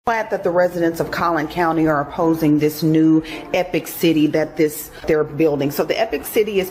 Glad that the residents of Collin County are opposing this new epic city that they're building. So the epic city is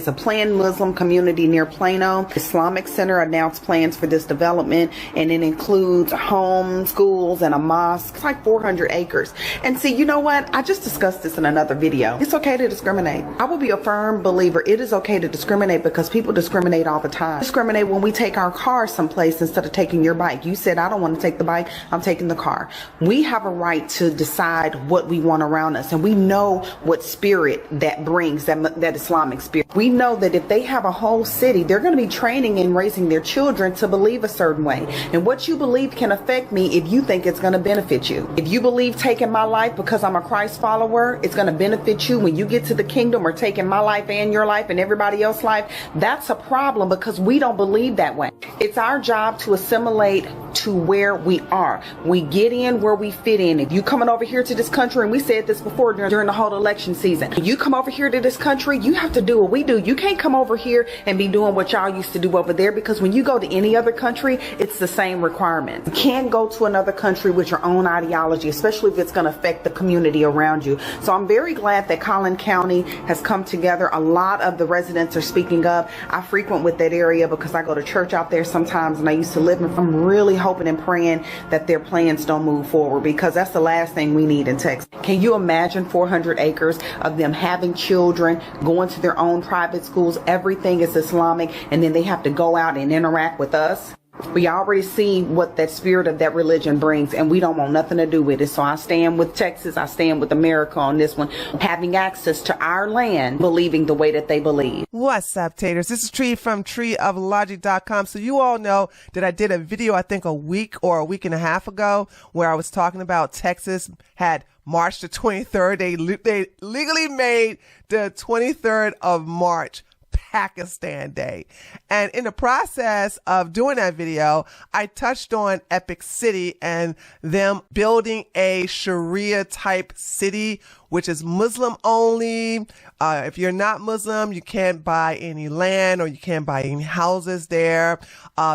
a planned Muslim community near Plano. Islamic Center announced plans for this development, and it includes homes, schools, and a mosque. It's like 400 acres. And see, you know what? I just discussed this in another video. It's okay to discriminate. I will be a firm believer. It is okay to discriminate because people discriminate all the time. Discriminate when we take our car someplace instead of taking your bike. You said, I don't want to take the bike. I'm taking the car. We have a right to decide what we want around us, and we know what spirit that brings, that Islamic spirit. We know that if they have a whole city, they're going to be training and raising their children to believe a certain way. And what you believe can affect me if you think it's going to benefit you. If you believe taking my life because I'm a Christ follower, it's going to benefit you when you get to the kingdom, or taking my life and your life and everybody else's life, that's a problem because we don't believe that way. It's our job to assimilate to where we are. We get in where we fit in. If you coming over here to this country, and we said this before during the whole election season, you come over here to this country, you have to do what we do. You can't come over here and be doing what y'all used to do over there, because when you go to any other country, it's the same requirements. You can't go to another country with your own ideology, especially if it's going to affect the community around you. So I'm very glad that Collin County has come together. A lot of the residents are speaking up. I frequent with that area because I go to church out there sometimes, and I used to live in. I'm really hoping and praying that their plans don't move forward, because that's the last thing we need in Texas. Can you imagine 400 acres of them having children, going to their own private schools, everything is Islamic, and then they have to go out and interact with us? We already see what that spirit of that religion brings, and we don't want nothing to do with it. So I stand with Texas, I stand with America on this one, having access to our land, believing the way that they believe. What's up, taters? This is Tree from treeoflogic.com. So you all know that I did a video, I think a week or a week and a half ago, where I was talking about Texas had March the 23rd. They legally made the 23rd of March Pakistan Day. And in the process of doing that video, I touched on Epic City and them building a Sharia type city, which is Muslim only. If you're not Muslim, you can't buy any land or you can't buy any houses there.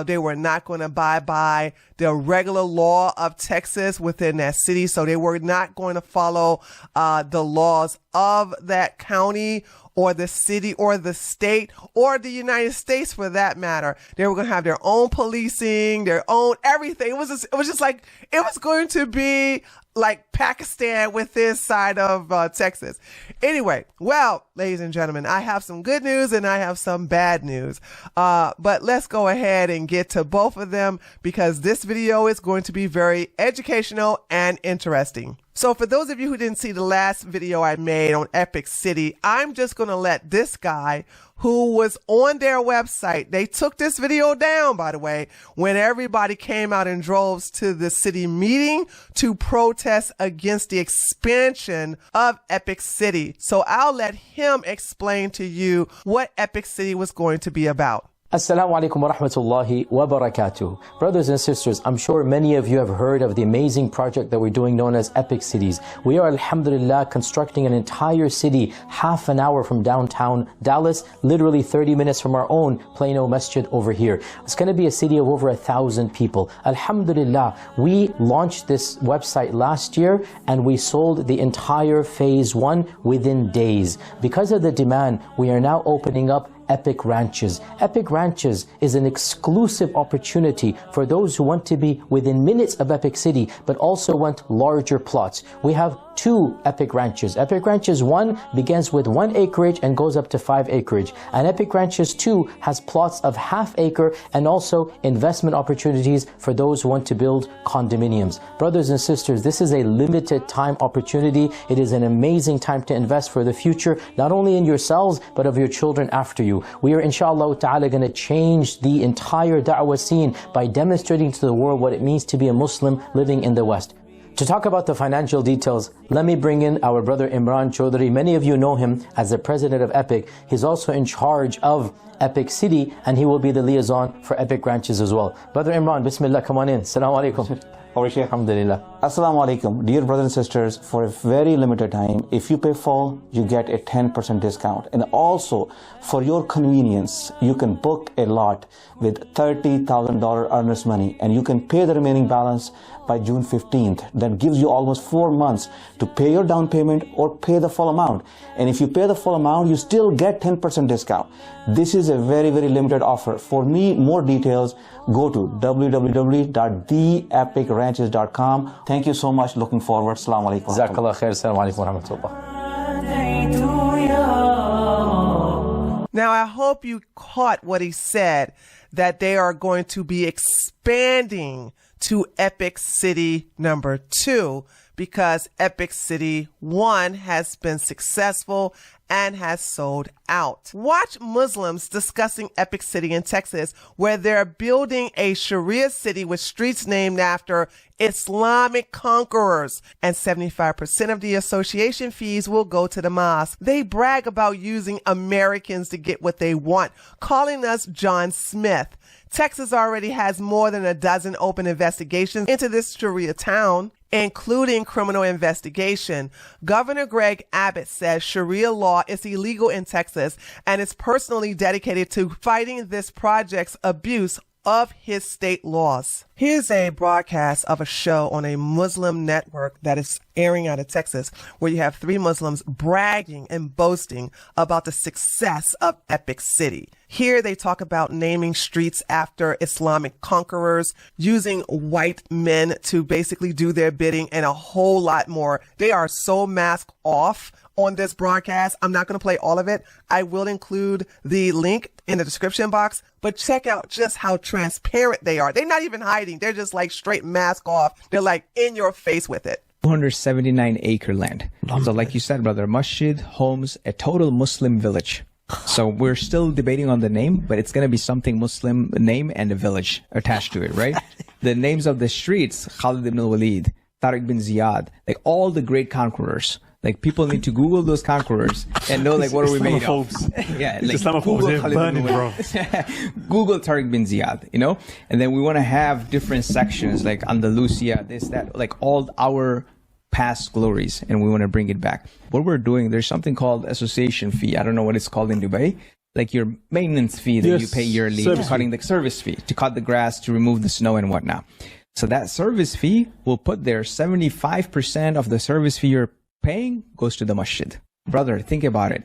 They were not going to abide by the regular law of Texas within that city. So they were not going to follow the laws of that county or the city or the state or the United States for that matter. They were going to have their own policing, their own everything. It was just like, it was going to be like Pakistan with this side of Texas. Anyway, well, ladies and gentlemen, I have some good news and I have some bad news. But let's go ahead and get to both of them, because this video is going to be very educational and interesting. So for those of you who didn't see the last video I made on Epic City, I'm just going to let this guy who was on their website, they took this video down, by the way, when everybody came out in droves to the city meeting to protest against the expansion of Epic City. So I'll let him explain to you what Epic City was going to be about. Assalamu alaikum wa rahmatullahi wa barakatuh. Brothers and sisters, I'm sure many of you have heard of the amazing project that we're doing known as Epic Cities. We are, alhamdulillah, constructing an entire city half an hour from downtown Dallas, literally 30 minutes from our own Plano Masjid over here. It's going to be a city of over 1,000 people. Alhamdulillah, we launched this website last year and we sold the entire phase 1 within days. Because of the demand, we are now opening up Epic Ranches. Epic Ranches is an exclusive opportunity for those who want to be within minutes of Epic City, but also want larger plots. We have 2 Epic Ranches. Epic Ranches 1 begins with 1 acreage and goes up to 5 acreage. And Epic Ranches 2 has plots of ½ acre and also investment opportunities for those who want to build condominiums. Brothers and sisters, this is a limited time opportunity. It is an amazing time to invest for the future, not only in yourselves, but of your children after you. We are inshallah ta'ala going to change the entire da'wah scene by demonstrating to the world what it means to be a Muslim living in the West. To talk about the financial details, let me bring in our brother Imran Chaudhry. Many of you know him as the president of Epic. He's also in charge of Epic City, and he will be the liaison for Epic Ranches as well. Brother Imran, bismillah, come on in. Assalamu alaikum. Alhamdulillah. Assalamu alaikum, dear brothers and sisters. For a very limited time, if you pay full, you get a 10% discount. And also, for your convenience, you can book a lot with $30,000 earnest money, and you can pay the remaining balance by June 15th. That gives you almost 4 months to pay your down payment or pay the full amount. And if you pay the full amount, you still get 10% discount. This is a very, very limited offer. For me, more details, go to www.theepicranches.com. Thank you so much. Looking forward. Assalamu alaikum. Jazakallah khair. Assalamu alaikum wa rahmatullah. Now, I hope you caught what he said, that they are going to be expanding to Epic City number 2, because Epic City 1 has been successful and has sold out. Watch Muslims discussing Epic City in Texas, where they're building a Sharia city with streets named after Islamic conquerors, and 75% of the association fees will go to the mosque. They brag about using Americans to get what they want, calling us John Smith. Texas already has more than a dozen open investigations into this Sharia town, including criminal investigation. Governor Greg Abbott says Sharia law is illegal in Texas and is personally dedicated to fighting this project's abuse of his state laws. Here's a broadcast of a show on a Muslim network that is airing out of Texas, where you have 3 Muslims bragging and boasting about the success of Epic City. Here they talk about naming streets after Islamic conquerors, using white men to basically do their bidding, and a whole lot more. They are so mask off on this broadcast. I'm not going to play all of it. I will include the link in the description box, but check out just how transparent they are. They're not even hiding. They're just like straight mask off. They're like in your face with it. 279-acre land. So like you said, brother, masjid, homes, a total Muslim village. So we're still debating on the name, but it's going to be something Muslim name and a village attached to it, right? The names of the streets, Khalid ibn al-Walid, Tariq bin Ziyad, like all the great conquerors. Like people need to Google those conquerors and know like what are we made of. Yeah, like Google Khalid ibn al-Walid. Google Tariq bin Ziyad, you know? And then we want to have different sections like Andalusia, this, that, like all our past glories, and we want to bring it back. What we're doing, there's something called association fee. I don't know what it's called in Dubai. Like your maintenance fee that you pay yearly, cutting the service fee, to cut the grass, to remove the snow and whatnot. So that service fee will put there 75% of the service fee you're paying goes to the masjid. Brother, think about it.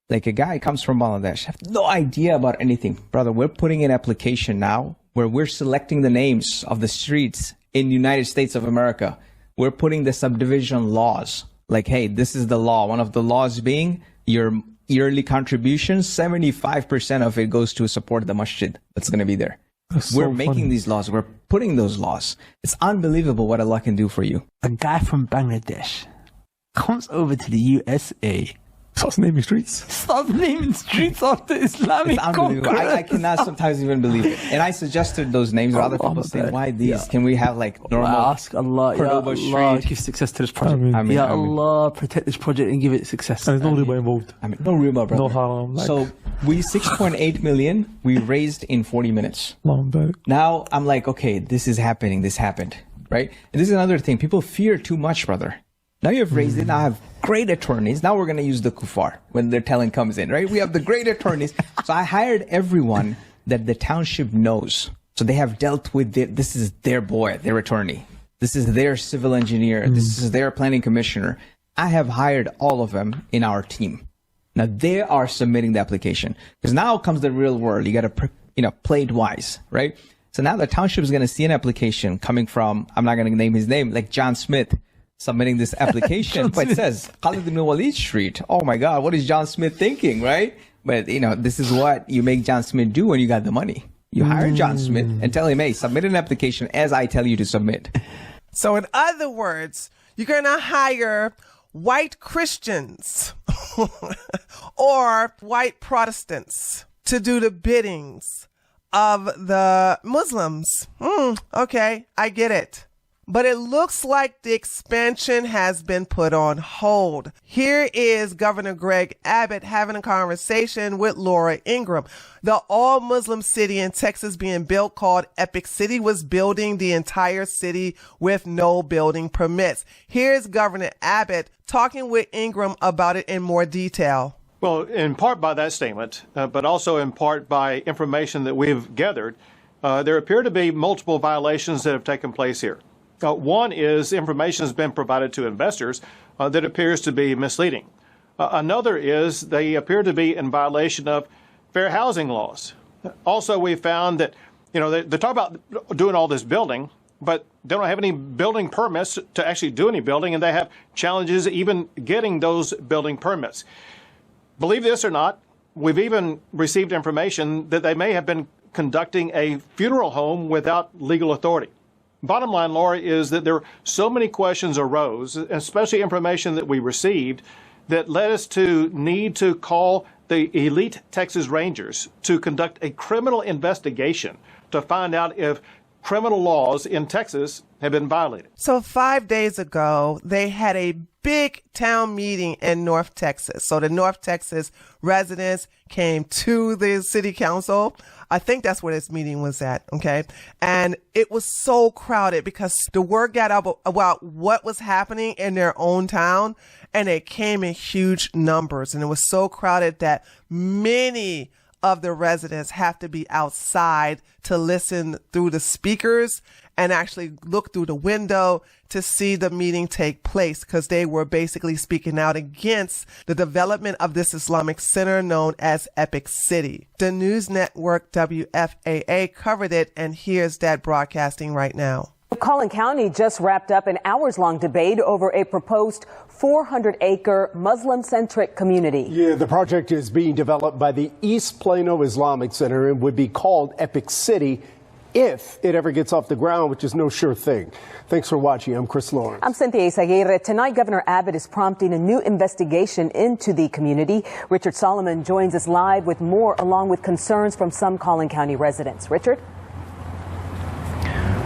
Like a guy comes from Bangladesh, have no idea about anything. Brother, we're putting an application now where we're selecting the names of the streets in the United States of America. We're putting the subdivision laws. Like, hey, this is the law. One of the laws being your yearly contribution, 75% of it goes to support the masjid that's going to be there. We're making these laws. We're putting those laws. It's unbelievable what Allah can do for you. A guy from Bangladesh comes over to the USA, starts naming streets after Islamic conquerors. I cannot sometimes even believe it. And I suggested those names, or other people say, why these? Yeah. Can we have like normal? I ask Allah, Ya Allah, give success to this project. Ya Allah, protect this project and give it success. And there's no riba involved. No riba, brother. No haram. Like. So we 6.8 million we raised in 40 minutes. Now I'm like, okay, this is happening. This happened, right? And this is another thing. People fear too much, brother. Now you have raised it. Now I have great attorneys. Now we're going to use the kuffar when their telling comes in, right? We have the great attorneys. So I hired everyone that the township knows. So they have dealt with this is their boy, their attorney. This is their civil engineer. This is their planning commissioner. I have hired all of them in our team. Now they are submitting the application, because now comes the real world. You got to, play it wise, right? So now the township is going to see an application coming from, I'm not going to name his name, like John Smith, submitting this application, but it says Khalid ibn Walid Street. Oh my God, what is John Smith thinking, right? But this is what you make John Smith do when you got the money. You hire John Smith and tell him, hey, submit an application as I tell you to submit. So in other words, you're going to hire white Christians or white Protestants to do the biddings of the Muslims. Okay, I get it. but it looks like the expansion has been put on hold. Here is Governor Greg Abbott having a conversation with Laura Ingraham. The all-Muslim city in Texas being built, called Epic City, was building the entire city with no building permits. Here's Governor Abbott talking with Ingraham about it in more detail. Well, in part by that statement, but also in part by information that we've gathered, there appear to be multiple violations that have taken place here. One is information has been provided to investors that appears to be misleading. Another is they appear to be in violation of fair housing laws. Also, we found that, they talk about doing all this building, but they don't have any building permits to actually do any building, and they have challenges even getting those building permits. Believe this or not, we've even received information that they may have been conducting a funeral home without legal authority. Bottom line, Laura, is that there so many questions arose, especially information that we received, that led us to need to call the elite Texas Rangers to conduct a criminal investigation to find out if criminal laws in Texas have been violated. So 5 days ago, they had a big town meeting in North Texas. So the North Texas residents came to the city council. I think that's where this meeting was at. Okay. And it was so crowded because the word got out about what was happening in their own town, and it came in huge numbers. And it was so crowded that many of the residents have to be outside to listen through the speakers and actually look through the window to see the meeting take place, because they were basically speaking out against the development of this Islamic Center known as Epic City. The news network WFAA covered it, and here's that broadcasting right now. Collin County just wrapped up an hours-long debate over a proposed 400-acre Muslim-centric community. Yeah, the project is being developed by the East Plano Islamic Center and would be called Epic City if it ever gets off the ground, which is no sure thing. Thanks for watching. I'm Chris Lawrence. I'm Cynthia Izaguirre. Tonight, Governor Abbott is prompting a new investigation into the community. Richard Solomon joins us live with more, along with concerns from some Collin County residents. Richard?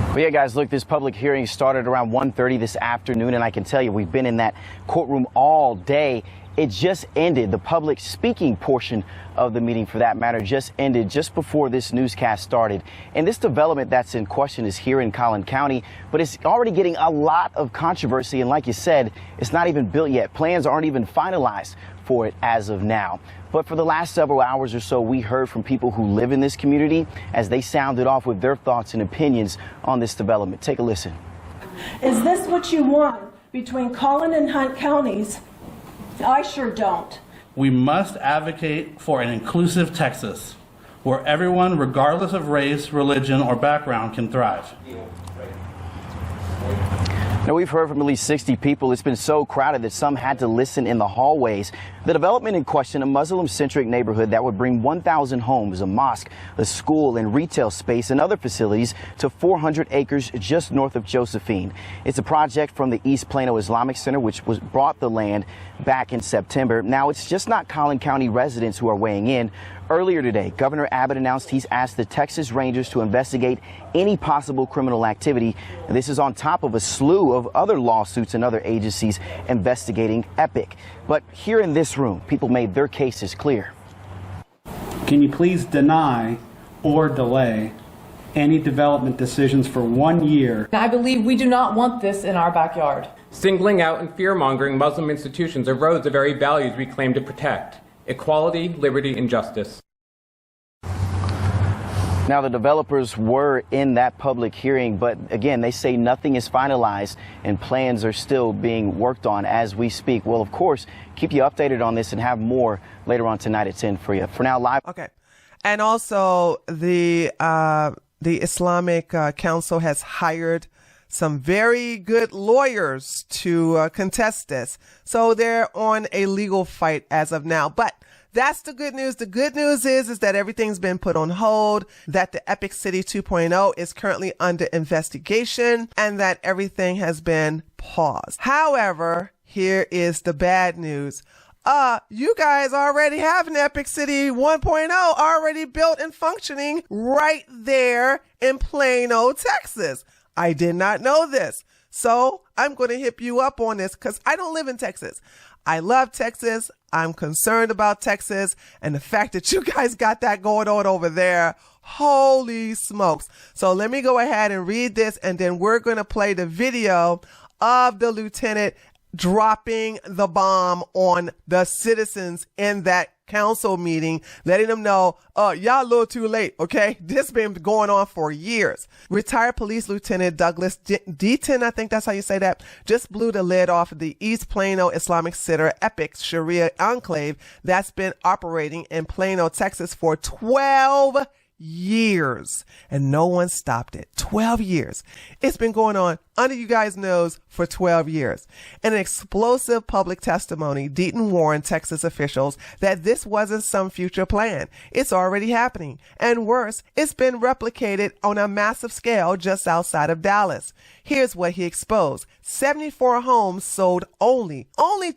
Well, yeah, guys, look, this public hearing started around 1:30 this afternoon, and I can tell you we've been in that courtroom all day. It just ended. The public speaking portion of the meeting, for that matter, just ended just before this newscast started. And this development that's in question is here in Collin County, but it's already getting a lot of controversy. And like you said, it's not even built yet. Plans aren't even finalized for it as of now. But for the last several hours or so, we heard from people who live in this community as they sounded off with their thoughts and opinions on this development. Take a listen. Is this what you want between Collin and Hunt counties? I sure don't. We must advocate for an inclusive Texas where everyone, regardless of race, religion, or background, can thrive. Now, we've heard from at least 60 people. It's been so crowded that some had to listen in the hallways. The development in question, a Muslim-centric neighborhood that would bring 1,000 homes, a mosque, a school, and retail space and other facilities to 400 acres just north of Josephine. It's a project from the East Plano Islamic Center, which brought the land back in September. Now, it's just not Collin County residents who are weighing in. Earlier today, Governor Abbott announced he's asked the Texas Rangers to investigate any possible criminal activity. And this is on top of a slew of other lawsuits and other agencies investigating Epic. But here in this room, people made their cases clear. Can you please deny or delay any development decisions for 1 year? I believe we do not want this in our backyard. Singling out and fear-mongering Muslim institutions erodes the very values we claim to protect: equality, liberty, and justice. Now, the developers were in that public hearing, but again, they say nothing is finalized and plans are still being worked on as we speak. Well, of course, keep you updated on this and have more later on tonight at 10 for you. For now, live. Okay. And also, the Islamic Council has hired some very good lawyers to contest this. So they're on a legal fight as of now. But that's the good news. The good news is that everything's been put on hold, that the Epic City 2.0 is currently under investigation, and that everything has been paused. However, here is the bad news. You guys already have an Epic City 1.0 already built and functioning right there in Plano, Texas. I did not know this. So I'm going to hip you up on this because I don't live in Texas. I love Texas. I'm concerned about Texas, and the fact that you guys got that going on over there, holy smokes. So let me go ahead and read this, and then we're going to play the video of the lieutenant dropping the bomb on the citizens in that council meeting, letting them know, y'all a little too late, okay? This been going on for years. Retired Police Lieutenant Douglas Deaton, I think that's how you say that, just blew the lid off of the East Plano Islamic Center epic Sharia enclave that's been operating in Plano, Texas for 12 years, and no one stopped it. 12 years. It's been going on under you guys' nose for 12 years. In an explosive public testimony, Deaton warned Texas officials that this wasn't some future plan. It's already happening. And worse, it's been replicated on a massive scale just outside of Dallas. Here's what he exposed. 74 homes sold only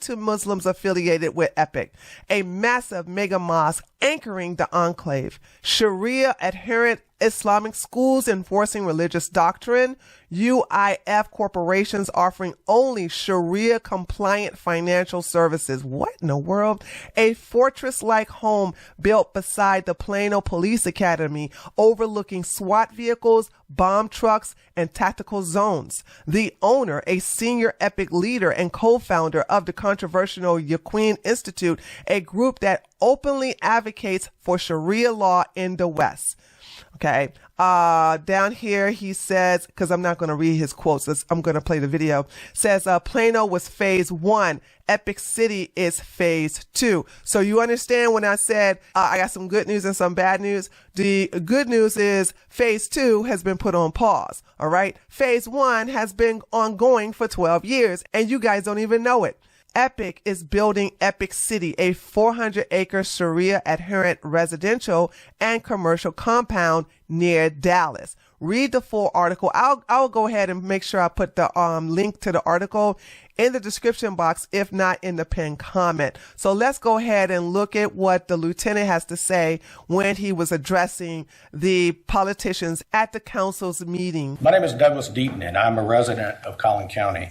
to Muslims affiliated with Epic. A massive mega mosque anchoring the enclave. Sharia adherent Islamic schools enforcing religious doctrine, UIF corporations offering only Sharia compliant financial services. What in the world? A fortress-like home built beside the Plano Police Academy overlooking SWAT vehicles, bomb trucks, and tactical zones. The owner, a senior Epic leader and co-founder of the controversial Yaquin Institute, a group that openly advocates for Sharia law in the West. Okay. Down here, he says, because I'm not going to read his quotes, I'm going to play the video, says, Plano was phase 1. Epic City is phase 2. So you understand when I said, I got some good news and some bad news. The good news is phase 2 has been put on pause. All right. Phase 1 has been ongoing for 12 years and you guys don't even know it. Epic is building Epic City, a 400-acre Sharia adherent residential and commercial compound near Dallas. Read the full article. I'll go ahead and make sure I put the link to the article in the description box, if not in the pinned comment. So let's go ahead and look at what the lieutenant has to say when he was addressing the politicians at the council's meeting. My name is Douglas Deaton, and I'm a resident of Collin County.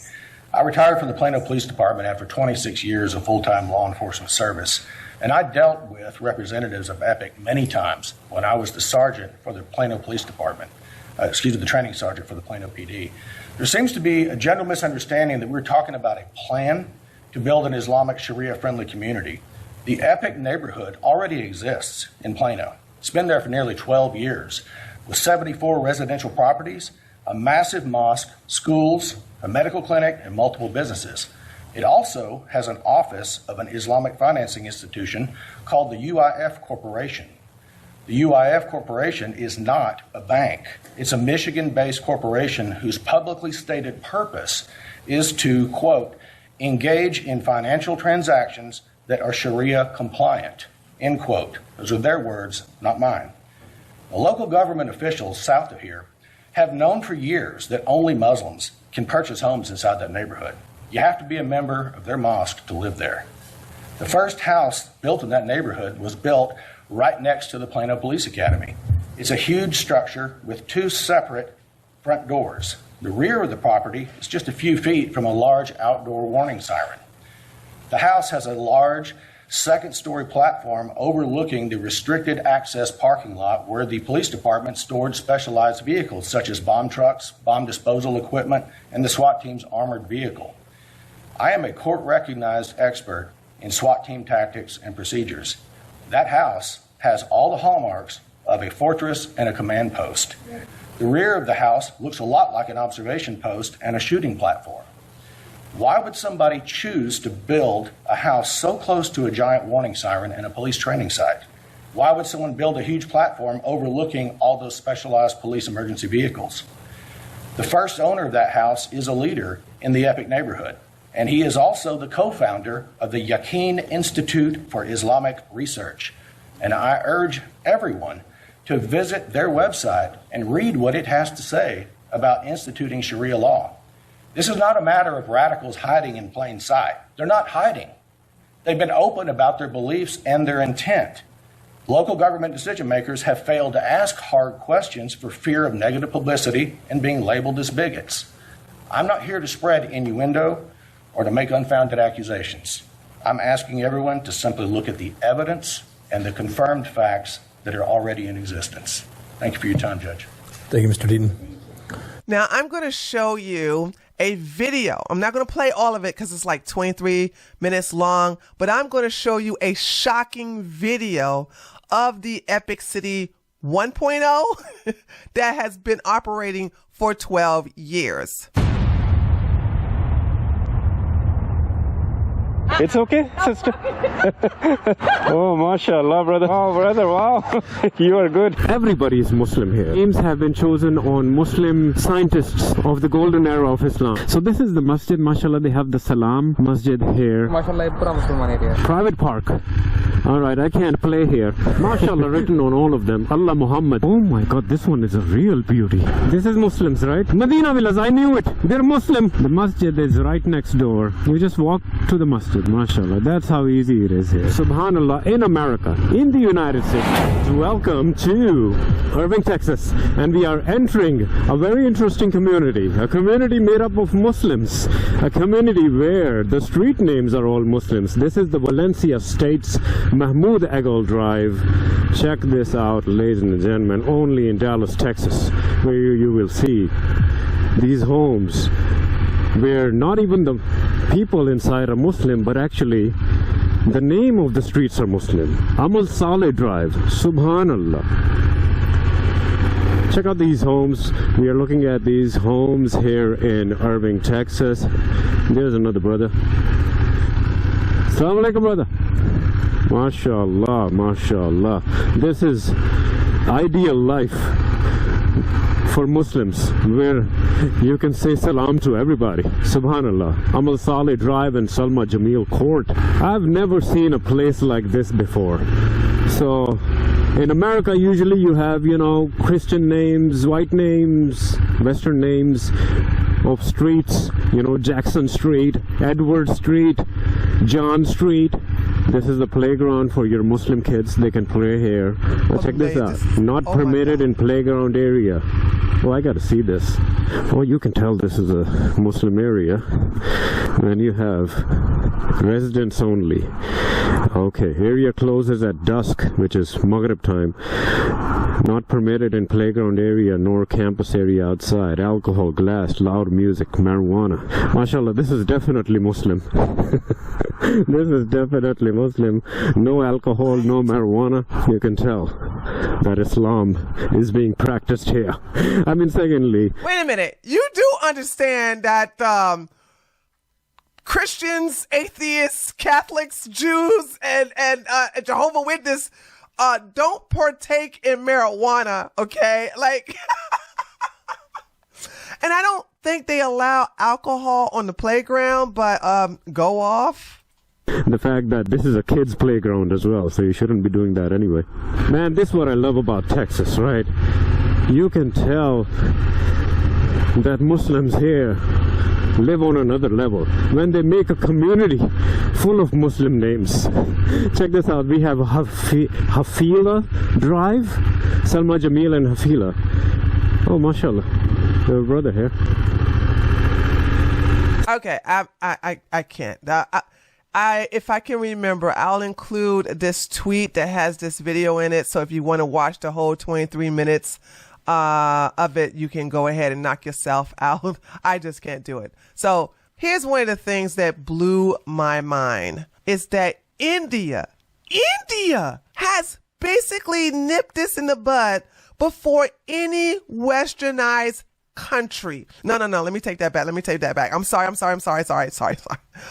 I retired from the Plano Police Department after 26 years of full-time law enforcement service, and I dealt with representatives of Epic many times when I was the sergeant for the Plano Police Department, the training sergeant for the Plano PD. There seems to be a general misunderstanding that we're talking about a plan to build an Islamic Sharia-friendly community. The Epic neighborhood already exists in Plano. It's been there for nearly 12 years, with 74 residential properties, a massive mosque, schools, a medical clinic, and multiple businesses. It also has an office of an Islamic financing institution called the UIF Corporation. The UIF Corporation is not a bank. It's a Michigan-based corporation whose publicly stated purpose is to, quote, engage in financial transactions that are Sharia compliant, end quote. Those are their words, not mine. The local government officials south of here have known for years that only Muslims can purchase homes inside that neighborhood. You have to be a member of their mosque to live there. The first house built in that neighborhood was built right next to the Plano Police Academy. It's a huge structure with 2 separate front doors. The rear of the property is just a few feet from a large outdoor warning siren. The house has a large second-story platform overlooking the restricted access parking lot where the police department stored specialized vehicles such as bomb trucks, bomb disposal equipment, and the SWAT team's armored vehicle. I am a court-recognized expert in SWAT team tactics and procedures. That house has all the hallmarks of a fortress and a command post. The rear of the house looks a lot like an observation post and a shooting platform. Why would somebody choose to build a house so close to a giant warning siren and a police training site? Why would someone build a huge platform overlooking all those specialized police emergency vehicles? The first owner of that house is a leader in the Epic neighborhood, and he is also the co-founder of the Yaquin Institute for Islamic Research. And I urge everyone to visit their website and read what it has to say about instituting Sharia law. This is not a matter of radicals hiding in plain sight. They're not hiding. They've been open about their beliefs and their intent. Local government decision makers have failed to ask hard questions for fear of negative publicity and being labeled as bigots. I'm not here to spread innuendo or to make unfounded accusations. I'm asking everyone to simply look at the evidence and the confirmed facts that are already in existence. Thank you for your time, Judge. Thank you, Mr. Deaton. Now, I'm going to show you a video. I'm not going to play all of it because it's like 23 minutes long, but I'm going to show you a shocking video of the Epic City 1.0 that has been operating for 12 years. It's okay, sister. Oh, mashallah, brother. Oh, brother, wow. You are good. Everybody is Muslim here. Names have been chosen on Muslim scientists of the golden era of Islam. So this is the masjid, mashallah. They have the Salam Masjid here. Mashallah, private park. All right, I can't play here. Mashallah written on all of them. Allah Muhammad. Oh my God, this one is a real beauty. This is Muslims, right? Medina Villas, I knew it. They're Muslim. The masjid is right next door. You just walk to the masjid. Mashallah, that's how easy it is here. Subhanallah, in America, in the United States. Welcome to Irving, Texas. And we are entering a very interesting community. A community made up of Muslims. A community where the street names are all Muslims. This is the Valencia State's Mahmoud Egal Drive. Check this out, ladies and gentlemen, only in Dallas, Texas, where you will see these homes where not even the people inside are Muslim, but actually the name of the streets are Muslim. Amal Saleh Drive, Subhanallah. Check out these homes. We are looking at these homes here in Irving, Texas. There's another brother. Assalamu alaikum, brother. MashaAllah, MashaAllah. This is ideal life for Muslims, where you can say salam to everybody. Subhanallah. Amal Saleh Drive and Salma Jamil Court. I've never seen a place like this before. So in America, usually you have, you know, Christian names, white names, Western names of streets, you know, Jackson Street, Edward Street, John Street. This is the playground for your Muslim kids. They can play here. Now check this out. Not permitted in playground area. Oh, I got to see this. Oh, you can tell this is a Muslim area. And you have residents only. Okay, area closes at dusk, which is Maghrib time. Not permitted in playground area nor campus area outside. Alcohol, glass, loud music, marijuana. MashaAllah, this is definitely Muslim. This is definitely Muslim. No alcohol, no marijuana. You can tell that Islam is being practiced here. I mean, secondly... Wait a minute. You do understand that Christians, atheists, Catholics, Jews, and Jehovah Witness don't partake in marijuana, okay? Like, and I don't think they allow alcohol on the playground, but go off. The fact that this is a kid's playground as well, so you shouldn't be doing that anyway. Man, this is what I love about Texas, right? You can tell that Muslims here live on another level when they make a community full of Muslim names. Check this out. We have Hafila Drive, Salma Jamil and Hafila. Oh, mashallah. Your brother here. Okay, I can't. If I can remember, I'll include this tweet that has this video in it. So if you want to watch the whole 23 minutes of it, you can go ahead and knock yourself out. I just can't do it. So here's one of the things that blew my mind is that India has basically nipped this in the bud before any westernized country. No. Let me take that back. I'm sorry.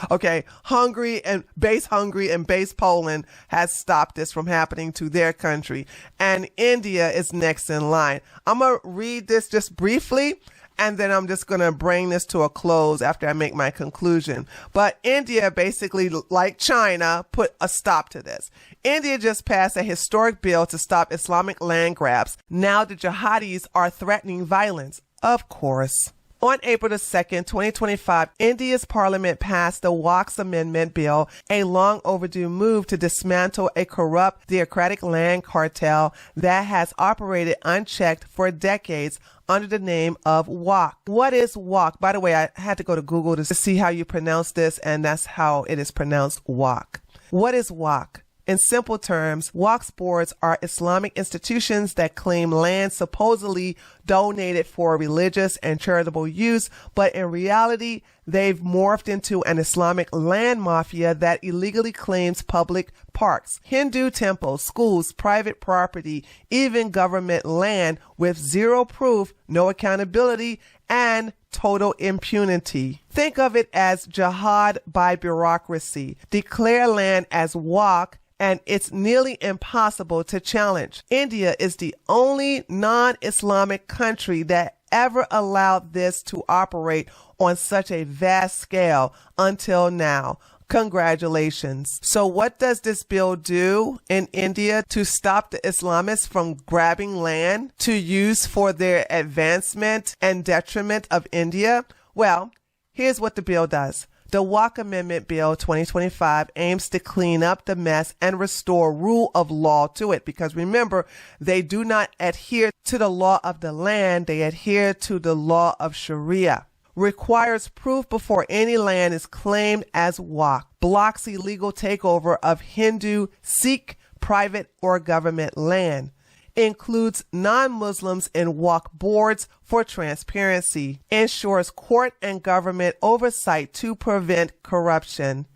Okay. Hungary and base Poland has stopped this from happening to their country. And India is next in line. I'm going to read this just briefly, and then I'm just going to bring this to a close after I make my conclusion. But India basically, like China, put a stop to this. India just passed a historic bill to stop Islamic land grabs. Now the jihadis are threatening violence. Of course. On April the 2nd, 2025, India's parliament passed the Waqf Amendment Bill, a long overdue move to dismantle a corrupt theocratic land cartel that has operated unchecked for decades under the name of Waqf. What is Waqf? By the way, I had to go to Google to see how you pronounce this, and that's how it is pronounced, Waqf. What is Waqf? In simple terms, Waqf boards are Islamic institutions that claim land supposedly donated for religious and charitable use, but in reality, they've morphed into an Islamic land mafia that illegally claims public parks, Hindu temples, schools, private property, even government land with zero proof, no accountability, and total impunity. Think of it as jihad by bureaucracy. Declare land as Waqf, and it's nearly impossible to challenge. India is the only non-Islamic country that ever allowed this to operate on such a vast scale until now. Congratulations. So what does this bill do in India to stop the Islamists from grabbing land to use for their advancement and detriment of India? Well, here's what the bill does. The Waqf Amendment Bill 2025 aims to clean up the mess and restore rule of law to it, because remember, they do not adhere to the law of the land, they adhere to the law of Sharia. Requires proof before any land is claimed as Waqf, blocks illegal takeover of Hindu, Sikh, private or government land, includes non-Muslims in Waqf boards for transparency, ensures court and government oversight to prevent corruption.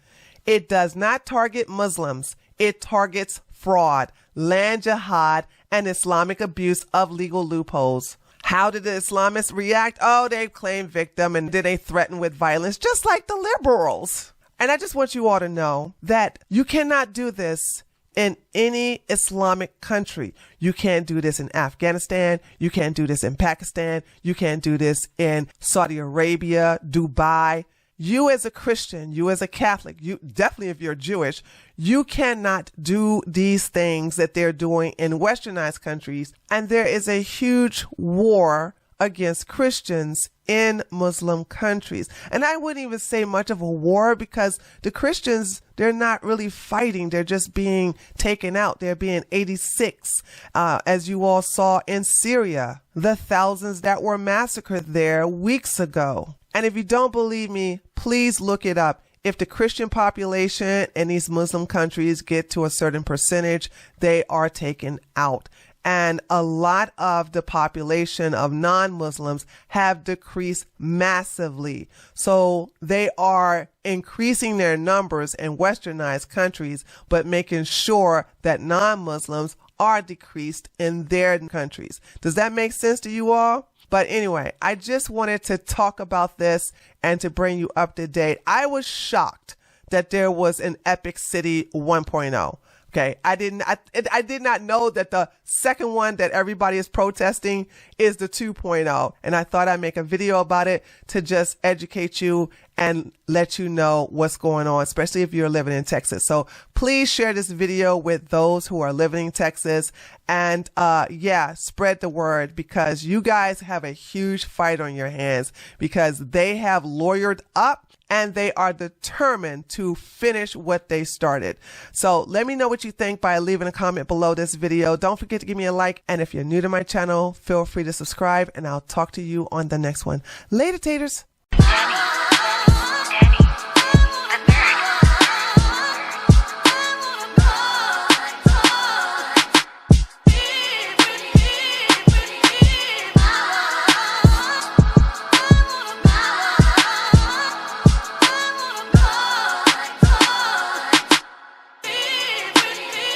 It does not target Muslims. It targets fraud, land jihad, and Islamic abuse of legal loopholes. How did the Islamists react? Oh, they claim victim and then they threaten with violence, just like the liberals. And I just want you all to know that you cannot do this in any Islamic country. You can't do this in Afghanistan. You can't do this in Pakistan. You can't do this in Saudi Arabia, Dubai. You as a Christian, you as a Catholic, you definitely if you're Jewish, you cannot do these things that they're doing in westernized countries. And there is a huge war against Christians in Muslim countries. And I wouldn't even say much of a war, because the Christians, they're not really fighting. They're just being taken out. They're being 86, as you all saw in Syria, the thousands that were massacred there weeks ago. And if you don't believe me, please look it up. If the Christian population in these Muslim countries get to a certain percentage, they are taken out. And a lot of the population of non-Muslims have decreased massively. So they are increasing their numbers in westernized countries, but making sure that non-Muslims are decreased in their countries. Does that make sense to you all? But anyway, I just wanted to talk about this and to bring you up to date. I was shocked that there was an Epic City 1.0. Okay, I did not know that the second one that everybody is protesting is the 2.0. And I thought I'd make a video about it to just educate you and let you know what's going on, especially if you're living in Texas. So please share this video with those who are living in Texas, and spread the word, because you guys have a huge fight on your hands, because they have lawyered up and they are determined to finish what they started. So let me know what you think by leaving a comment below this video. Don't forget to give me a like. And if you're new to my channel, feel free to subscribe, and I'll talk to you on the next one. Later, taters.